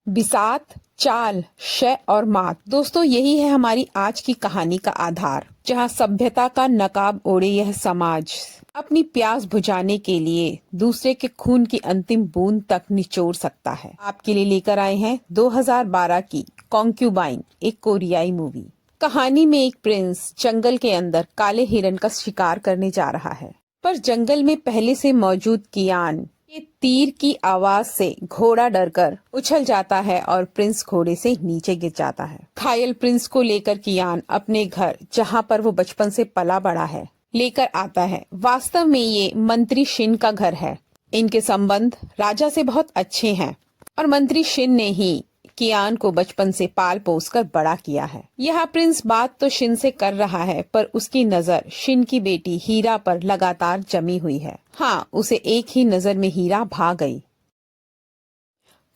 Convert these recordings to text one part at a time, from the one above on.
बिसात, चाल, शय और मात। दोस्तों, यही है हमारी आज की कहानी का आधार, जहां सभ्यता का नकाब ओढ़े यह समाज अपनी प्यास बुझाने के लिए दूसरे के खून की अंतिम बूंद तक निचोड़ सकता है। आपके लिए लेकर आए हैं 2012 की कॉन्क्यूबाइन, एक कोरियाई मूवी। कहानी में एक प्रिंस जंगल के अंदर काले हिरण का शिकार करने जा रहा है, पर जंगल में पहले से मौजूद कियान के तीर की आवाज से घोड़ा डरकर उछल जाता है और प्रिंस घोड़े से नीचे गिर जाता है। घायल प्रिंस को लेकर कियान अपने घर, जहां पर वो बचपन से पला बड़ा है, लेकर आता है। वास्तव में ये मंत्री शिन का घर है। इनके संबंध राजा से बहुत अच्छे हैं और मंत्री शिन ने ही कियान को बचपन से पाल पोस कर बड़ा किया है। यहाँ प्रिंस बात तो शिन से कर रहा है, पर उसकी नजर शिन की बेटी हीरा पर लगातार जमी हुई है। हाँ, उसे एक ही नजर में हीरा भा गई,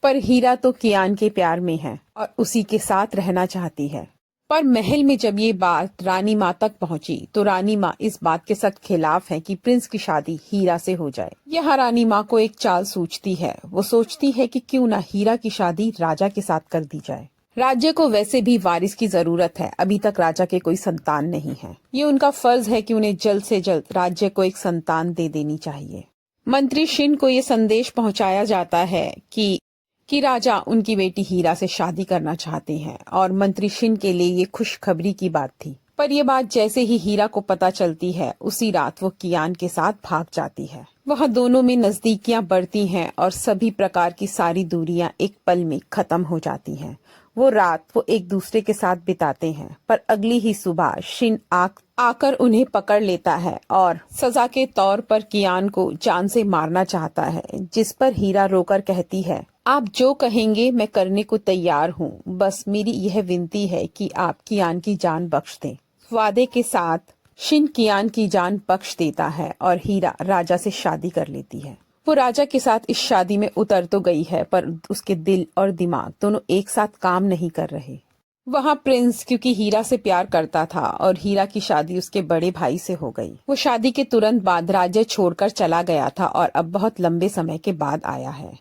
पर हीरा तो कियान के प्यार में है और उसी के साथ रहना चाहती है। पर महल में जब ये बात रानी माँ तक पहुँची, तो रानी माँ इस बात के सख्त खिलाफ है कि प्रिंस की शादी हीरा से हो जाए। यहाँ रानी माँ को एक चाल सूझती है। वो सोचती है कि क्यों ना हीरा की शादी राजा के साथ कर दी जाए। राज्य को वैसे भी वारिस की जरूरत है। अभी तक राजा के कोई संतान नहीं है। ये उनका फर्ज है कि उन्हें जल्द से जल्द राज्य को एक संतान दे देनी चाहिए। मंत्री शिन को ये संदेश पहुँचाया जाता है कि राजा उनकी बेटी हीरा से शादी करना चाहते हैं, और मंत्री शिन के लिए ये खुशखबरी की बात थी। पर यह बात जैसे ही हीरा को पता चलती है, उसी रात वो कियान के साथ भाग जाती है। वहाँ दोनों में नजदीकियां बढ़ती हैं और सभी प्रकार की सारी दूरियां एक पल में खत्म हो जाती हैं। वो रात वो एक दूसरे के साथ बिताते हैं, पर अगली ही सुबह शिन आकर उन्हें पकड़ लेता है और सजा के तौर पर कियान को जान से मारना चाहता है। जिस पर हीरा रोकर कहती है, आप जो कहेंगे मैं करने को तैयार हूँ, बस मेरी यह विनती है कि आप कियान की जान बख्श दें। वादे के साथ शिन कियान की जान बख्श देता है और हीरा राजा से शादी कर लेती है। वो राजा के साथ इस शादी में उतर तो गई है, पर उसके दिल और दिमाग दोनों एक साथ काम नहीं कर रहे। वहाँ प्रिंस क्योंकि हीरा से प्यार करता था और हीरा की शादी उसके बड़े भाई से हो गई। वो शादी के तुरंत बाद राज्य छोड़कर चला गया था और अब बहुत लंबे समय के बाद आया है।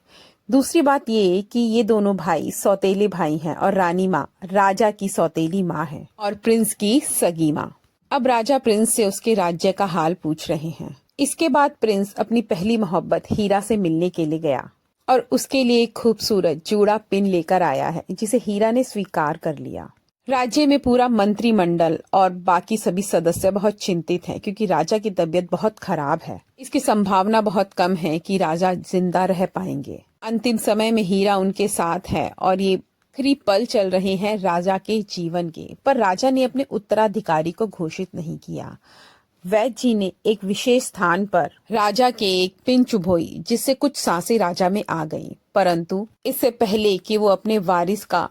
दूसरी बात ये कि ये दोनों भाई सौतेले भाई हैं और रानी माँ राजा की सौतेली माँ है और प्रिंस की सगी माँ। अब राजा प्रिंस से उसके राज्य का हाल पूछ रहे हैं। इसके बाद प्रिंस अपनी पहली मोहब्बत हीरा से मिलने के लिए गया और उसके लिए एक खूबसूरत जूड़ा पिन लेकर आया है, जिसे हीरा ने स्वीकार कर लिया। राज्य में पूरा मंत्रिमंडल और बाकी सभी सदस्य बहुत चिंतित हैं, क्योंकि राजा की तबीयत बहुत खराब है। इसकी संभावना बहुत कम है कि राजा जिंदा रह पाएंगे। अंतिम समय में हीरा उनके साथ है और ये आखिरी पल चल रहे हैं राजा के जीवन के। पर राजा ने अपने उत्तराधिकारी को घोषित नहीं किया। वैद्य जी ने एक विशेष स्थान पर राजा के एक पिन चुभोई, जिससे कुछ सांसें राजा में आ गईं। परंतु इससे पहले कि वो अपने वारिस का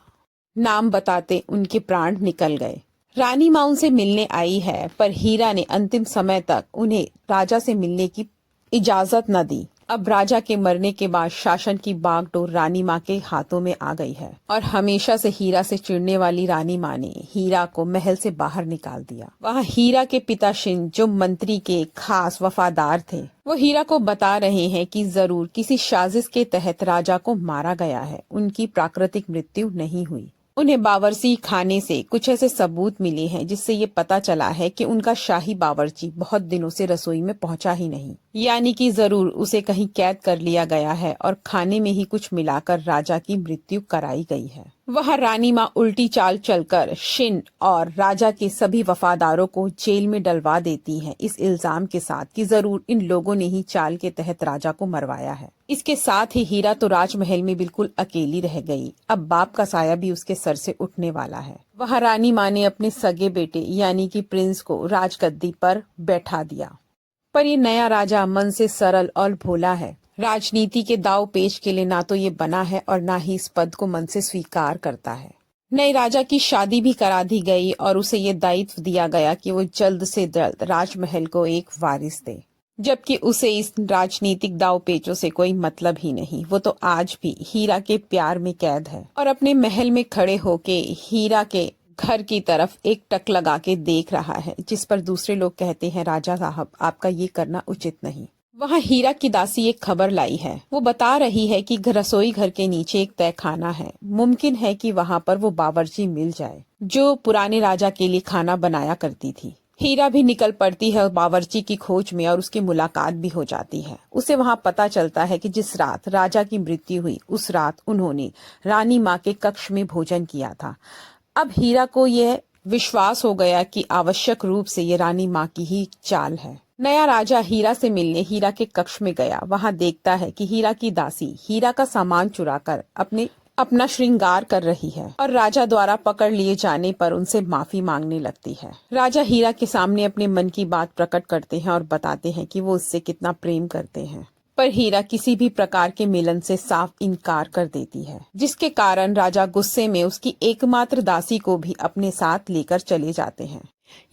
नाम बताते, उनके प्राण निकल गए। रानी माँ उनसे मिलने आई है, पर हीरा ने अंतिम समय तक उन्हें राजा से मिलने की इजाजत न दी। अब राजा के मरने के बाद शासन की बागडोर रानी माँ के हाथों में आ गई है और हमेशा से हीरा से चिढ़ने वाली रानी माँ ने हीरा को महल से बाहर निकाल दिया। वहाँ हीरा के पिता शिन, जो मंत्री के खास वफादार थे, वो हीरा को बता रहे हैं कि जरूर किसी साजिश के तहत राजा को मारा गया है। उनकी प्राकृतिक मृत्यु नहीं हुई। उन्हें बावर्ची खाने से कुछ ऐसे सबूत मिले हैं जिससे ये पता चला है कि उनका शाही बावर्ची बहुत दिनों से रसोई में पहुंचा ही नहीं, यानी कि जरूर उसे कहीं कैद कर लिया गया है और खाने में ही कुछ मिलाकर राजा की मृत्यु कराई गई है। वह रानी माँ उल्टी चाल चलकर शिन और राजा के सभी वफादारों को जेल में डलवा देती हैं, इस इल्जाम के साथ कि जरूर इन लोगों ने ही चाल के तहत राजा को मरवाया है। इसके साथ ही हीरा तो राजमहल में बिल्कुल अकेली रह गई। अब बाप का साया भी उसके सर से उठने वाला है। वह रानी माँ ने अपने सगे बेटे यानी कि प्रिंस को राजगद्दी पर बैठा दिया, पर ये नया राजा मन से सरल और भोला है। राजनीति के दाव पेच के लिए ना तो ये बना है और ना ही इस पद को मन से स्वीकार करता है। नए राजा की शादी भी करा दी गई और उसे ये दायित्व दिया गया कि वो जल्द से जल्द राजमहल को एक वारिस दे, जबकि उसे इस राजनीतिक दाव पेचों से कोई मतलब ही नहीं। वो तो आज भी हीरा के प्यार में कैद है और अपने महल में खड़े होके हीरा के घर की तरफ एक टक लगा के देख रहा है, जिस पर दूसरे लोग कहते हैं, राजा साहब आपका ये करना उचित नहीं। वहाँ हीरा की दासी एक खबर लाई है। वो बता रही है कि रसोई घर के नीचे एक तहखाना है। मुमकिन है कि वहाँ पर वो बावर्ची मिल जाए जो पुराने राजा के लिए खाना बनाया करती थी। हीरा भी निकल पड़ती है बावर्ची की खोज में और उसकी मुलाकात भी हो जाती है। उसे वहाँ पता चलता है कि जिस रात राजा की मृत्यु हुई उस रात उन्होंने रानी माँ के कक्ष में भोजन किया था। अब हीरा को यह विश्वास हो गया कि आवश्यक रूप से ये रानी माँ की ही चाल है। नया राजा हीरा से मिलने हीरा के कक्ष में गया। वहाँ देखता है कि हीरा की दासी हीरा का सामान चुराकर अपना श्रृंगार कर रही है और राजा द्वारा पकड़ लिए जाने पर उनसे माफी मांगने लगती है। राजा हीरा के सामने अपने मन की बात प्रकट करते हैं और बताते हैं कि वो उससे कितना प्रेम करते हैं, पर हीरा किसी भी प्रकार के मिलन से साफ इनकार कर देती है, जिसके कारण राजा गुस्से में उसकी एकमात्र दासी को भी अपने साथ लेकर चले जाते हैं।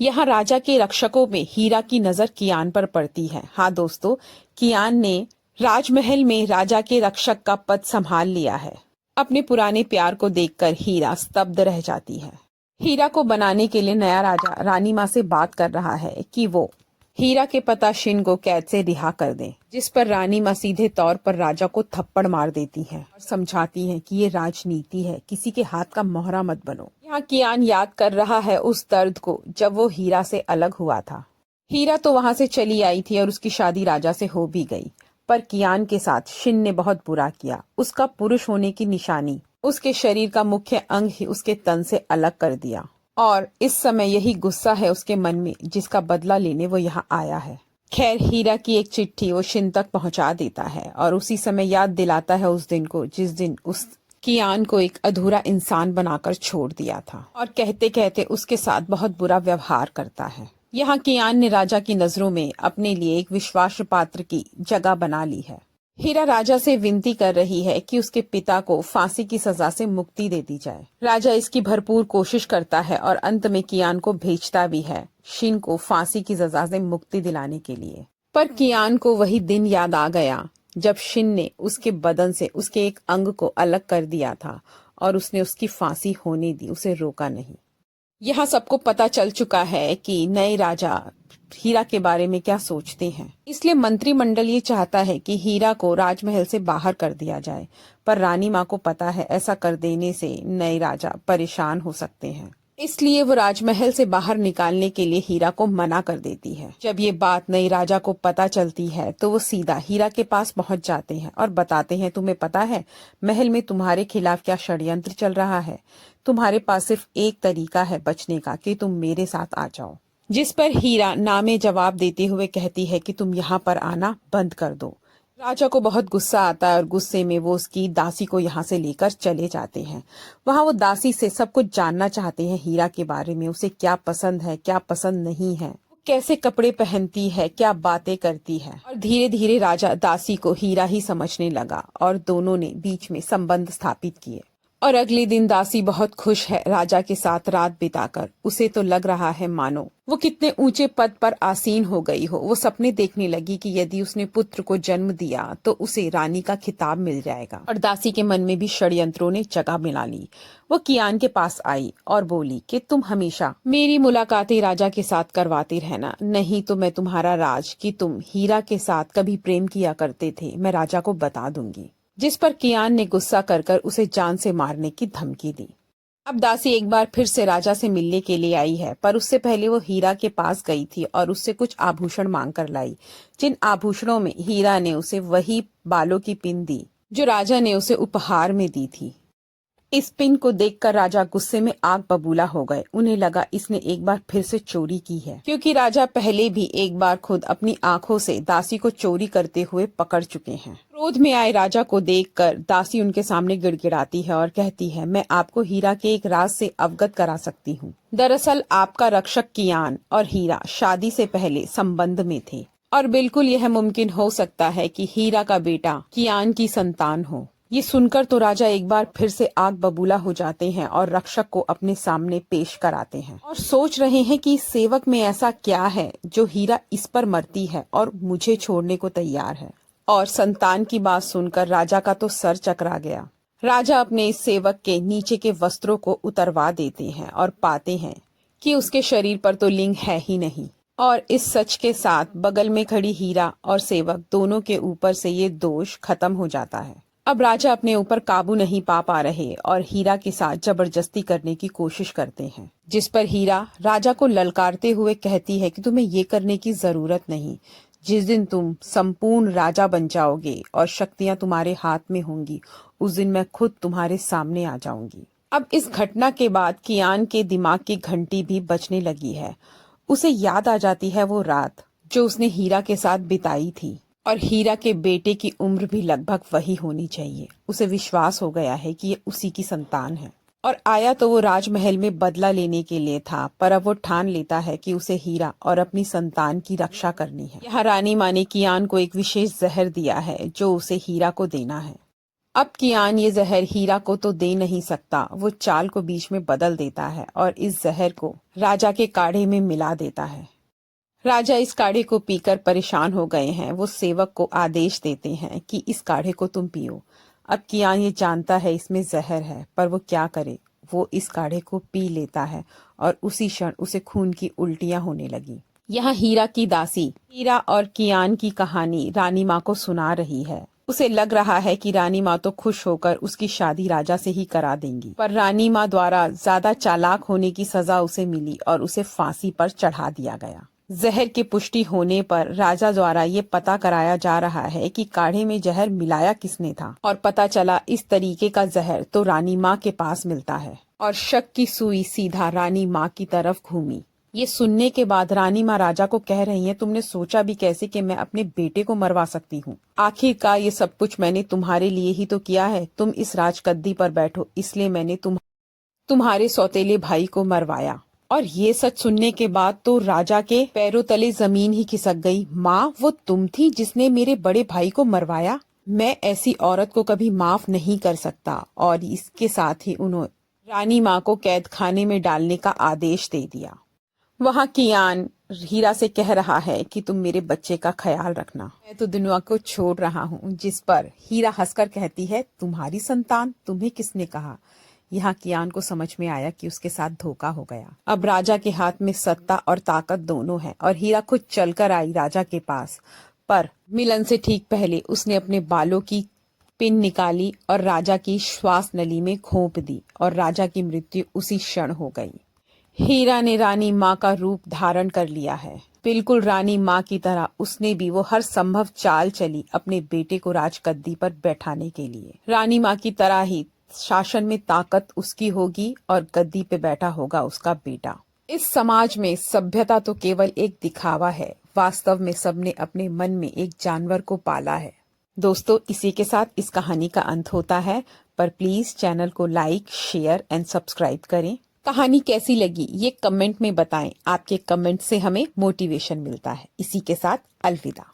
यहाँ राजा के रक्षकों में हीरा की नजर कियान पर पड़ती है। हाँ दोस्तों, कियान ने राजमहल में राजा के रक्षक का पद संभाल लिया है। अपने पुराने प्यार को देखकर हीरा स्तब्ध रह जाती है। हीरा को बनाने के लिए नया राजा रानी माँ से बात कर रहा है कि वो हीरा के पिता शिन को कैद से रिहा कर दें, जिस पर रानी माँ सीधे तौर पर राजा को थप्पड़ मार देती हैं और समझाती हैं कि ये राजनीति है, किसी के हाथ का मोहरा मत बनो। यहाँ कियान याद कर रहा है उस दर्द को जब वो हीरा से अलग हुआ था। हीरा तो वहाँ से चली आई थी और उसकी शादी राजा से हो भी गई, पर कियान के साथ शिन ने बहुत बुरा किया। उसका पुरुष होने की निशानी, उसके शरीर का मुख्य अंग ही उसके तन से अलग कर दिया और इस समय यही गुस्सा है उसके मन में, जिसका बदला लेने वो यहाँ आया है। खैर, हीरा की एक चिट्ठी वो शिन तक पहुँचा देता है और उसी समय याद दिलाता है उस दिन को जिस दिन उस कियान को एक अधूरा इंसान बनाकर छोड़ दिया था और कहते कहते उसके साथ बहुत बुरा व्यवहार करता है। यहाँ कियान ने राजा की नजरों में अपने लिए एक विश्वास पात्र की जगह बना ली है। हीरा राजा से विनती कर रही है कि उसके पिता को फांसी की सजा से मुक्ति दे दी जाए। राजा इसकी भरपूर कोशिश करता है और अंत में कियान को भेजता भी है शिन को फांसी की सजा से मुक्ति दिलाने के लिए। पर कियान को वही दिन याद आ गया जब शिन ने उसके बदन से उसके एक अंग को अलग कर दिया था और उसने उसकी फांसी होने दी, उसे रोका नहीं। यहाँ सबको पता चल चुका है कि नए राजा हीरा के बारे में क्या सोचते हैं, इसलिए मंत्रिमंडल ये चाहता है कि हीरा को राजमहल से बाहर कर दिया जाए। पर रानी माँ को पता है ऐसा कर देने से नए राजा परेशान हो सकते हैं, इसलिए वो राजमहल से बाहर निकालने के लिए हीरा को मना कर देती है। जब ये बात नई राजा को पता चलती है तो वो सीधा हीरा के पास पहुंच जाते हैं और बताते हैं, तुम्हें पता है महल में तुम्हारे खिलाफ क्या षड्यंत्र चल रहा है। तुम्हारे पास सिर्फ एक तरीका है बचने का कि तुम मेरे साथ आ जाओ। जिस पर हीरा नामे जवाब देते हुए कहती है कि तुम यहाँ पर आना बंद कर दो। राजा को बहुत गुस्सा आता है और गुस्से में वो उसकी दासी को यहाँ से लेकर चले जाते हैं। वहाँ वो दासी से सब कुछ जानना चाहते हैं हीरा के बारे में, उसे क्या पसंद है क्या पसंद नहीं है, कैसे कपड़े पहनती है, क्या बातें करती है। और धीरे धीरे राजा दासी को हीरा ही समझने लगा और दोनों ने बीच में संबंध स्थापित किए। और अगले दिन दासी बहुत खुश है राजा के साथ रात बिताकर। उसे तो लग रहा है मानो वो कितने ऊंचे पद पर आसीन हो गई हो। वो सपने देखने लगी कि यदि उसने पुत्र को जन्म दिया तो उसे रानी का खिताब मिल जाएगा। और दासी के मन में भी षड्यंत्रों ने जगह बना ली। वो कियान के पास आई और बोली कि तुम हमेशा मेरी मुलाकातें राजा के साथ करवाते रहना, नहीं तो मैं तुम्हारा राज कि तुम हीरा के साथ कभी प्रेम किया करते थे मैं राजा को बता दूंगी। जिस पर कियान ने गुस्सा कर कर उसे जान से मारने की धमकी दी। अब दासी एक बार फिर से राजा से मिलने के लिए आई है, पर उससे पहले वो हीरा के पास गई थी और उससे कुछ आभूषण मांग कर लाई, जिन आभूषणों में हीरा ने उसे वही बालों की पिन दी जो राजा ने उसे उपहार में दी थी। इस पिन को देखकर राजा गुस्से में आग बबूला हो गए। उन्हें लगा इसने एक बार फिर से चोरी की है, क्योंकि राजा पहले भी एक बार खुद अपनी आंखों से दासी को चोरी करते हुए पकड़ चुके हैं। क्रोध में आए राजा को देखकर दासी उनके सामने गिड़गिड़ाती है और कहती है, मैं आपको हीरा के एक राज से अवगत करा सकती हूँ। दरअसल आपका रक्षक कियान और हीरा शादी से पहले संबंध में थे और बिल्कुल यह मुमकिन हो सकता है कि हीरा का बेटा कियान की संतान हो। ये सुनकर तो राजा एक बार फिर से आग बबूला हो जाते हैं और रक्षक को अपने सामने पेश कराते हैं और सोच रहे हैं कि इस सेवक में ऐसा क्या है जो हीरा इस पर मरती है और मुझे छोड़ने को तैयार है। और संतान की बात सुनकर राजा का तो सर चकरा गया। राजा अपने इस सेवक के नीचे के वस्त्रों को उतरवा देते हैं और पाते हैं कि उसके शरीर पर तो लिंग है ही नहीं। और इस सच के साथ बगल में खड़ी हीरा और सेवक दोनों के ऊपर से ये दोष खत्म हो जाता है। अब राजा अपने ऊपर काबू नहीं पा रहे और हीरा के साथ जबरदस्ती करने की कोशिश करते हैं, जिस पर हीरा राजा को ललकारते हुए कहती है कि तुम्हें ये करने की जरूरत नहीं। जिस दिन तुम संपूर्ण राजा बन जाओगे और शक्तियां तुम्हारे हाथ में होंगी, उस दिन मैं खुद तुम्हारे सामने आ जाऊंगी। अब इस घटना के बाद कियान के दिमाग की घंटी भी बजने लगी है। उसे याद आ जाती है वो रात जो उसने हीरा के साथ बिताई थी, और हीरा के बेटे की उम्र भी लगभग वही होनी चाहिए। उसे विश्वास हो गया है कि ये उसी की संतान है, और आया तो वो राजमहल में बदला लेने के लिए था, पर अब वो ठान लेता है कि उसे हीरा और अपनी संतान की रक्षा करनी है। यहाँ रानी माँ ने कियान को एक विशेष जहर दिया है जो उसे हीरा को देना है। अब कियान ये जहर हीरा को तो दे नहीं सकता, वो चाल को बीच में बदल देता है और इस जहर को राजा के काढ़े में मिला देता है। राजा इस काढ़े को पीकर परेशान हो गए हैं। वो सेवक को आदेश देते हैं कि इस काढ़े को तुम पियो। अब कियान ये जानता है इसमें जहर है, पर वो क्या करे। वो इस काढ़े को पी लेता है और उसी क्षण उसे खून की उल्टियां होने लगी। यहाँ हीरा की दासी हीरा और कियान की कहानी रानी माँ को सुना रही है। उसे लग रहा है कि रानी माँ तो खुश होकर उसकी शादी राजा से ही करा देंगी, पर रानी माँ द्वारा ज्यादा चालाक होने की सजा उसे मिली और उसे फांसी पर चढ़ा दिया गया। जहर की पुष्टि होने पर राजा द्वारा ये पता कराया जा रहा है कि काढ़े में जहर मिलाया किसने था, और पता चला इस तरीके का जहर तो रानी माँ के पास मिलता है, और शक की सुई सीधा रानी माँ की तरफ घूमी। ये सुनने के बाद रानी माँ राजा को कह रही है, तुमने सोचा भी कैसे कि मैं अपने बेटे को मरवा सकती हूँ। आखिरकार ये सब कुछ मैंने तुम्हारे लिए ही तो किया है। तुम इस राजगद्दी पर बैठो, इसलिए मैंने तुम्हारे सौतेले भाई को मरवाया। और ये सच सुनने के बाद तो राजा के पैरों तले जमीन ही खिसक गई। माँ, वो तुम थी जिसने मेरे बड़े भाई को मरवाया? मैं ऐसी औरत को कभी माफ नहीं कर सकता। और इसके साथ ही उन्होंने रानी माँ को कैद खाने में डालने का आदेश दे दिया। वहाँ कियान हीरा से कह रहा है कि तुम मेरे बच्चे का ख्याल रखना, मैं तो दुनिया को छोड़ रहा हूँ। जिस पर हीरा हंसकर कहती है, तुम्हारी संतान? तुम्हें किसने कहा? यहाँ कियान को समझ में आया कि उसके साथ धोखा हो गया। अब राजा के हाथ में सत्ता और ताकत दोनों है, और हीरा खुद चलकर आई राजा के पास, पर मिलन से ठीक पहले उसने अपने बालों की पिन निकाली और राजा की श्वास नली में घोंप दी, और राजा की मृत्यु उसी क्षण हो गई। हीरा ने रानी माँ का रूप धारण कर लिया है। बिल्कुल रानी माँ की तरह उसने भी वो हर संभव चाल चली अपने बेटे को राजगद्दी पर बैठाने के लिए। रानी माँ की तरह ही शासन में ताकत उसकी होगी और गद्दी पे बैठा होगा उसका बेटा। इस समाज में सभ्यता तो केवल एक दिखावा है, वास्तव में सबने अपने मन में एक जानवर को पाला है। दोस्तों, इसी के साथ इस कहानी का अंत होता है, पर प्लीज चैनल को लाइक, शेयर एंड सब्सक्राइब करें। कहानी कैसी लगी ये कमेंट में बताएं। आपके कमेंट से हमें मोटिवेशन मिलता है। इसी के साथ अलविदा।